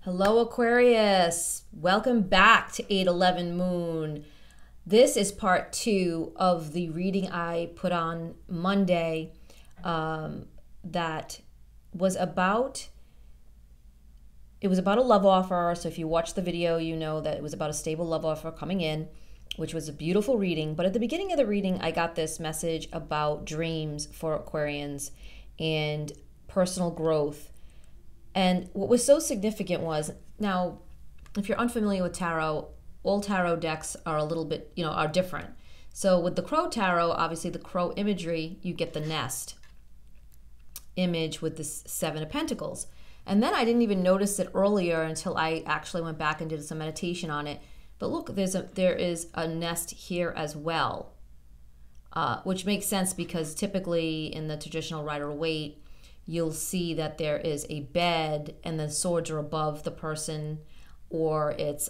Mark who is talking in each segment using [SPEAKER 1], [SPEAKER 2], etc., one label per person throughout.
[SPEAKER 1] Hello, Aquarius. Welcome back to 811 Moon. This is part 2 of the reading I put on Monday that was about, it was about a love offer. So if you watch the video, you know that it was about a stable love offer coming in, which was a beautiful reading. But at the beginning of the reading, I got this message about dreams for Aquarians and personal growth. And what was so significant was, now, if you're unfamiliar with tarot, all tarot decks are a little bit, are different. So with the Crow Tarot, obviously the crow imagery, you get the nest image with this 7 of Pentacles. And then I didn't even notice it earlier until I actually went back and did some meditation on it. But look, there is a nest here as well, which makes sense because typically in the traditional Rider-Waite, you'll see that there is a bed and the swords are above the person, or it's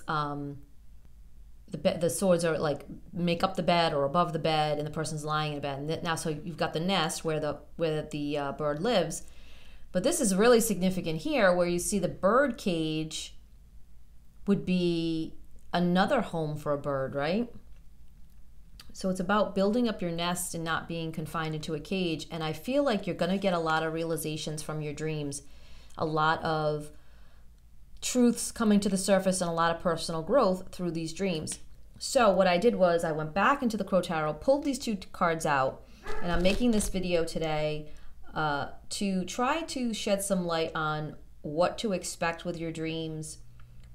[SPEAKER 1] the swords are like make up the bed or above the bed and the person's lying in bed. And now, so you've got the nest where the bird lives. But this is really significant here, where you see the bird cage would be another home for a bird, right? So it's about building up your nest and not being confined into a cage. And I feel like you're going to get a lot of realizations from your dreams, a lot of truths coming to the surface, and a lot of personal growth through these dreams. So what I did was I went back into the Crow Tarot, pulled these 2 cards out, and I'm making this video today to try to shed some light on what to expect with your dreams.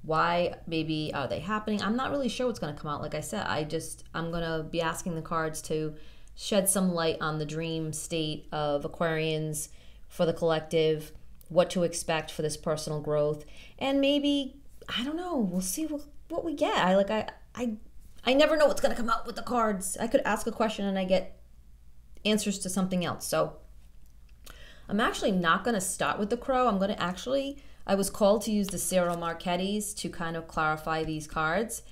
[SPEAKER 1] Why maybe are they happening? I'm not really sure what's going to come out. Like I said, I'm going to be asking the cards to shed some light on the dream state of Aquarians for the collective, what to expect for this personal growth, and maybe, I don't know, we'll see what we get. I never know what's going to come out with the cards. I could ask a question and I get answers to something else. So I'm actually not going to start with the crow. I was called to use the Cero Marchettis to kind of clarify these cards,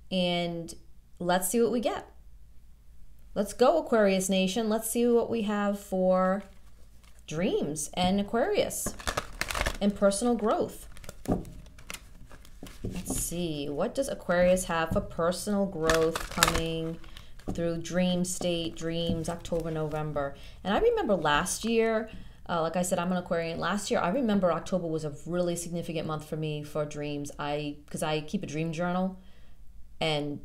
[SPEAKER 1] and let's see what we get. Let's go, Aquarius Nation. Let's see what we have for dreams and Aquarius and personal growth. Let's see, what does Aquarius have for personal growth coming through dream state, dreams, October, November? And I remember last year, like I said, I'm an Aquarian. Last year, I remember October was a really significant month for me for dreams. Because I keep a dream journal, and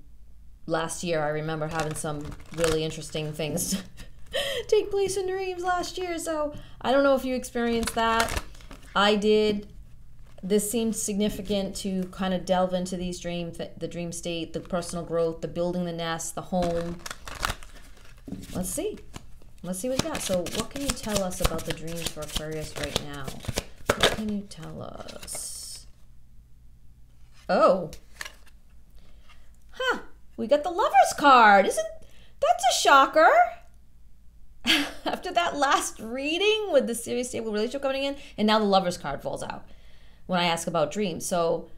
[SPEAKER 1] last year I remember having some really interesting things take place in dreams last year. So I don't know if you experienced that. I did. This seemed significant to kind of delve into these dreams, the dream state, the personal growth, the building the nest, the home. Let's see. Let's see what we got. So what can you tell us about the dreams for Aquarius right now? What can you tell us? Oh. Huh. We got the Lover's card. That's a shocker? After that last reading with the serious stable relationship coming in, and now the Lover's card falls out when I ask about dreams. So,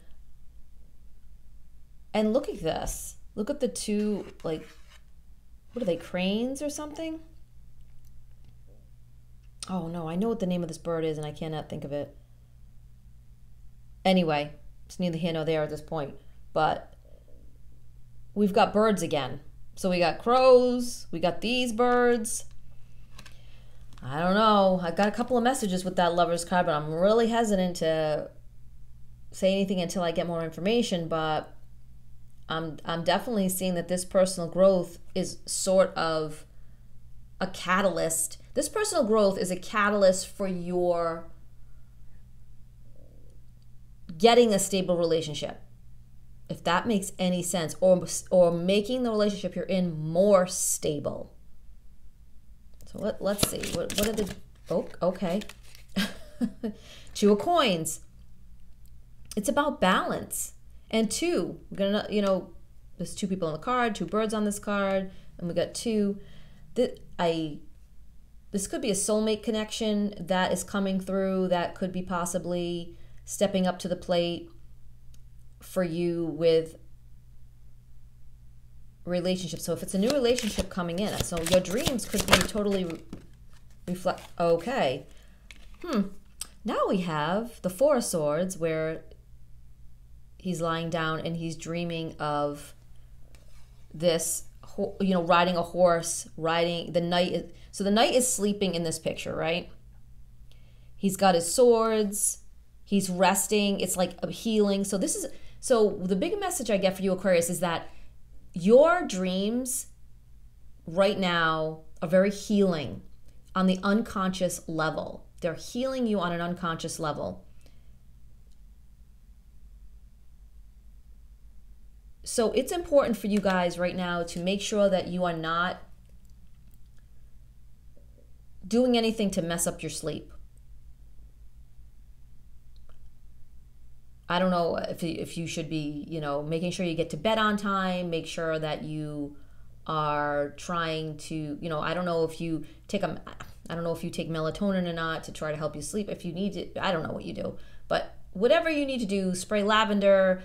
[SPEAKER 1] and look at this. Look at the 2, like, what are they, cranes or something? Oh no, I know what the name of this bird is and I cannot think of it. Anyway, it's neither here nor there at this point. But we've got birds again. So we got crows, we got these birds. I don't know. I got a couple of messages with that Lover's card, but I'm really hesitant to say anything until I get more information. But I'm definitely seeing that this personal growth is sort of a catalyst. This personal growth is a catalyst for your getting a stable relationship, if that makes any sense, or making the relationship you're in more stable. So let's see. What are the... Oh, okay. 2 of coins. It's about balance. And 2. We're gonna, there's 2 people on the card, 2 birds on this card, and we got 2. This could be a soulmate connection that is coming through, that could be possibly stepping up to the plate for you with relationships. So if it's a new relationship coming in, so your dreams could be totally reflect. Okay. Now we have the 4 of Swords, where he's lying down and he's dreaming of this, riding a horse, riding the knight. So the knight is sleeping in this picture, right? He's got his swords. He's resting. It's like a healing. So the big message I get for you, Aquarius, is that your dreams right now are very healing on the unconscious level. They're healing you on an unconscious level. So it's important for you guys right now to make sure that you are not doing anything to mess up your sleep. I don't know if you should be, making sure you get to bed on time, make sure that you are trying to, I don't know if you take melatonin or not to try to help you sleep. If you need to, I don't know what you do, but whatever you need to do, spray lavender,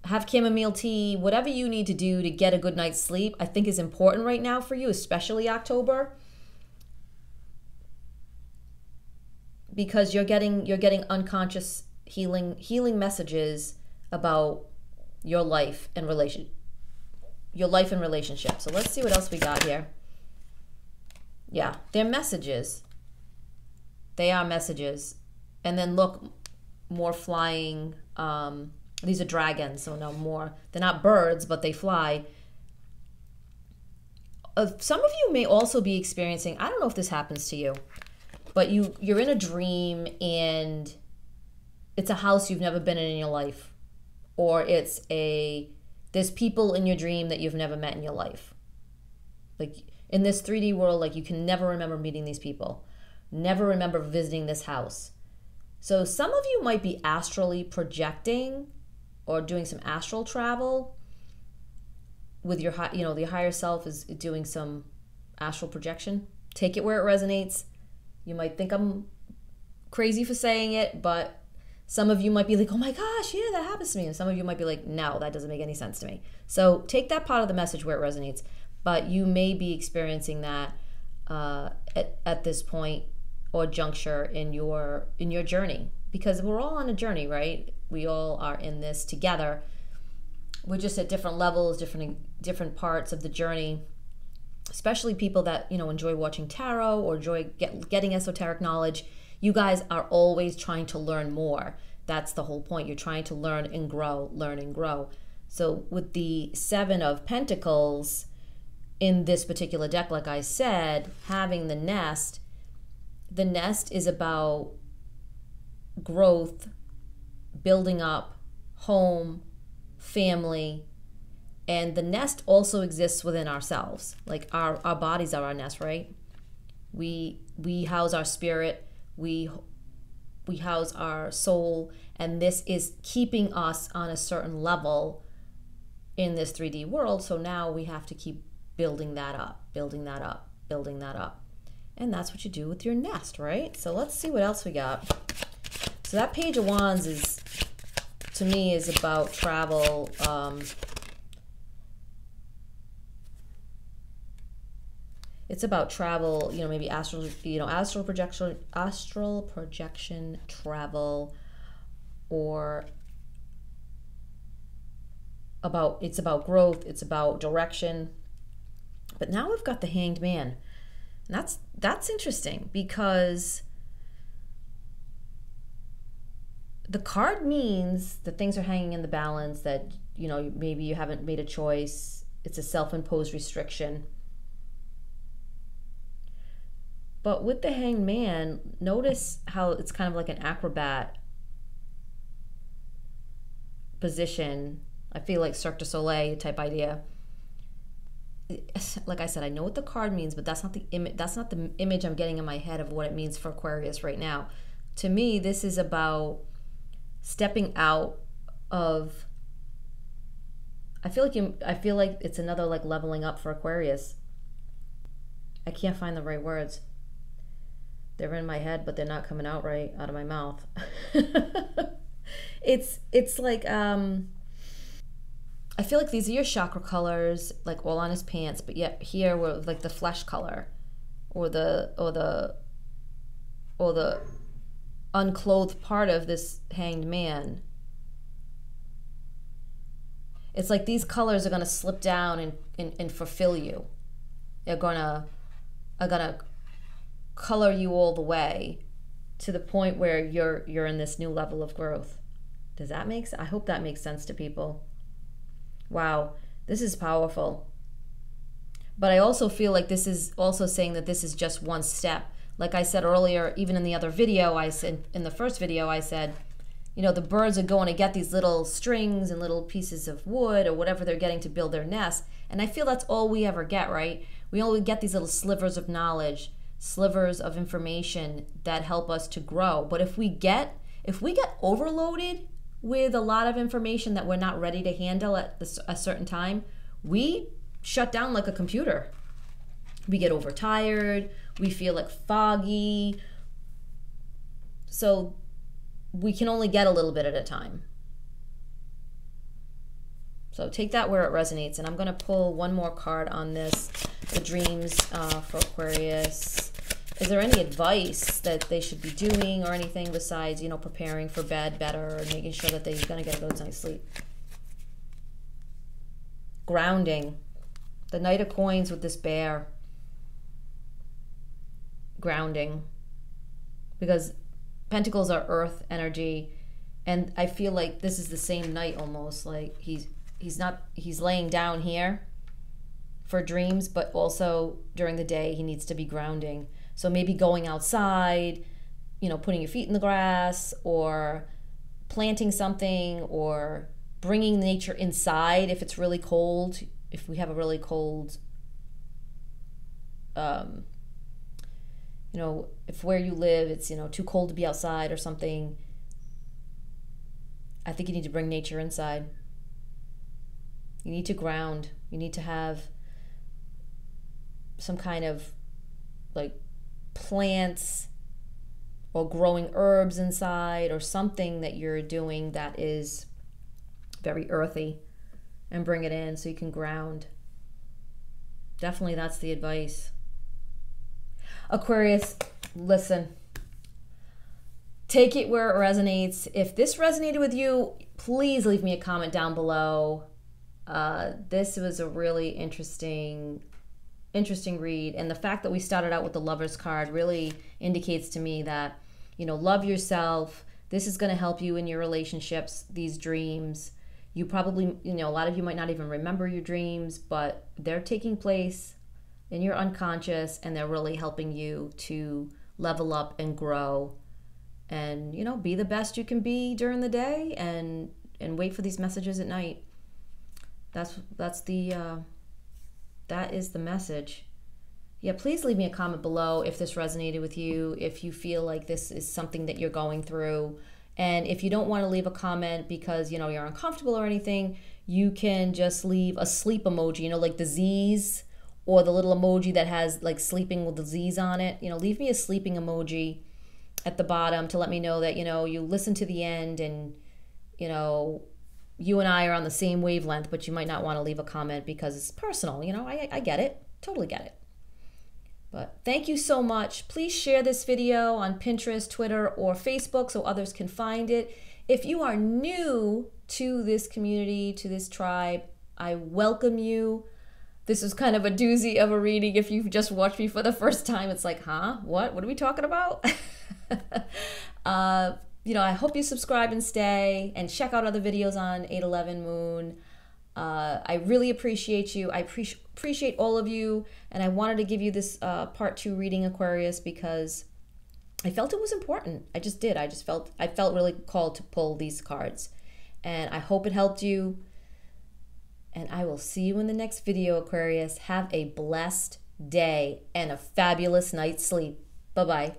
[SPEAKER 1] have chamomile tea, whatever you need to do to get a good night's sleep, I think is important right now for you, especially October, because you're getting unconscious healing messages about your life and relationship. So let's see what else we got here. Yeah, they're messages. They are messages. And then look, more flying. These are dragons, so no more. They're not birds, but they fly. Some of you may also be experiencing, I don't know if this happens to you, but you're in a dream and it's a house you've never been in your life, or there's people in your dream that you've never met in your life. Like in this 3D world, like you can never remember meeting these people, never remember visiting this house. So some of you might be astrally projecting or doing some astral travel with your, the higher self is doing some astral projection. Take it where it resonates. You might think I'm crazy for saying it, but some of you might be like, oh my gosh, yeah, that happens to me. And some of you might be like, no, that doesn't make any sense to me. So take that part of the message where it resonates. But you may be experiencing that at this point or juncture in your journey, because we're all on a journey, right? We all are in this together. We're just at different levels, different parts of the journey. Especially people that enjoy watching tarot or enjoy getting esoteric knowledge. You guys are always trying to learn more. That's the whole point. You're trying to learn and grow, learn and grow. So with the 7 of Pentacles in this particular deck, like I said, having the nest is about growth, building up, home, family, and the nest also exists within ourselves. Like our bodies are our nest, right? We house our spirit. We house our soul, and this is keeping us on a certain level in this 3D world. So now we have to keep building that up, building that up, building that up. And that's what you do with your nest, right? So let's see what else we got. So that Page of Wands to me is about travel. It's about travel, maybe astral projection travel, or it's about growth, it's about direction. But now we've got the Hanged Man. And that's interesting, because the card means that things are hanging in the balance, that maybe you haven't made a choice. It's a self-imposed restriction. But with the Hanged Man, notice how it's kind of like an acrobat position. I feel like Cirque du Soleil type idea. Like I said, I know what the card means, but that's not the image. That's not the image I'm getting in my head of what it means for Aquarius right now. To me, this is about stepping out of. I feel like it's another like leveling up for Aquarius. I can't find the right words. They're in my head, but they're not coming out right out of my mouth. It's like I feel like these are your chakra colors, like all on his pants, but yet here we're like the flesh color, or the unclothed part of this Hanged Man. It's like these colors are going to slip down and fulfill you. They're gonna color you all the way to the point where you're in this new level of growth. Does that make sense? I hope that makes sense to people. Wow, this is powerful. But I also feel like this is also saying that this is just one step. Like I said earlier, even in the other video, I said, in the first video, I said, you know, the birds are going to get these little strings and little pieces of wood or whatever they're getting to build their nest. And I feel that's all we ever get, right? We only get these little slivers of knowledge, slivers of information that help us to grow. But if we get overloaded with a lot of information that we're not ready to handle at a certain time, we shut down like a computer. We get overtired, we feel like foggy. So we can only get a little bit at a time. So take that where it resonates. And I'm going to pull one more card on this, the dreams for Aquarius. Is there any advice that they should be doing or anything besides, you know, preparing for bed better and making sure that they're going to get a good night's sleep? Grounding. The Knight of Coins with this bear. Grounding. Because Pentacles are earth energy, and I feel like this is the same Knight almost. Like he's laying down here for dreams, but also during the day he needs to be grounding. So maybe going outside, you know, putting your feet in the grass, or planting something, or bringing nature inside if it's really cold. If we have a really cold, you know, if where you live it's, you know, too cold to be outside or something, I think you need to bring nature inside. You need to ground. You need to have some kind of like plants or growing herbs inside, or something that you're doing that is very earthy, and bring it in so you can ground. Definitely that's the advice. Aquarius, listen. Take it where it resonates. If this resonated with you, please leave me a comment down below. This was a really interesting read, and the fact that we started out with the Lover's card really indicates to me that, you know, love yourself. This is going to help you in your relationships, these dreams. You probably, you know, a lot of you might not even remember your dreams, but they're taking place in your unconscious, and they're really helping you to level up and grow, and, you know, be the best you can be during the day, and wait for these messages at night. That is the message. Yeah, please leave me a comment below if this resonated with you, if you feel like this is something that you're going through. And if you don't want to leave a comment because, you know, you're uncomfortable or anything, you can just leave a sleep emoji, you know, like the Z's, or the little emoji that has like sleeping with the Z's on it. You know, leave me a sleeping emoji at the bottom to let me know that, you know, you listened to the end, and, you know, you and I are on the same wavelength, but you might not want to leave a comment because it's personal. You know, I get it. Totally get it. But thank you so much. Please share this video on Pinterest, Twitter, or Facebook so others can find it. If you are new to this community, to this tribe, I welcome you. This is kind of a doozy of a reading. If you've just watched me for the first time, it's like, huh? What are we talking about? You know, I hope you subscribe and stay, and check out other videos on 8/11 Moon. I really appreciate you. I appreciate all of you, and I wanted to give you this part 2 reading, Aquarius, because I felt it was important. I just did. I felt really called to pull these cards, and I hope it helped you. And I will see you in the next video, Aquarius. Have a blessed day and a fabulous night's sleep. Bye-bye.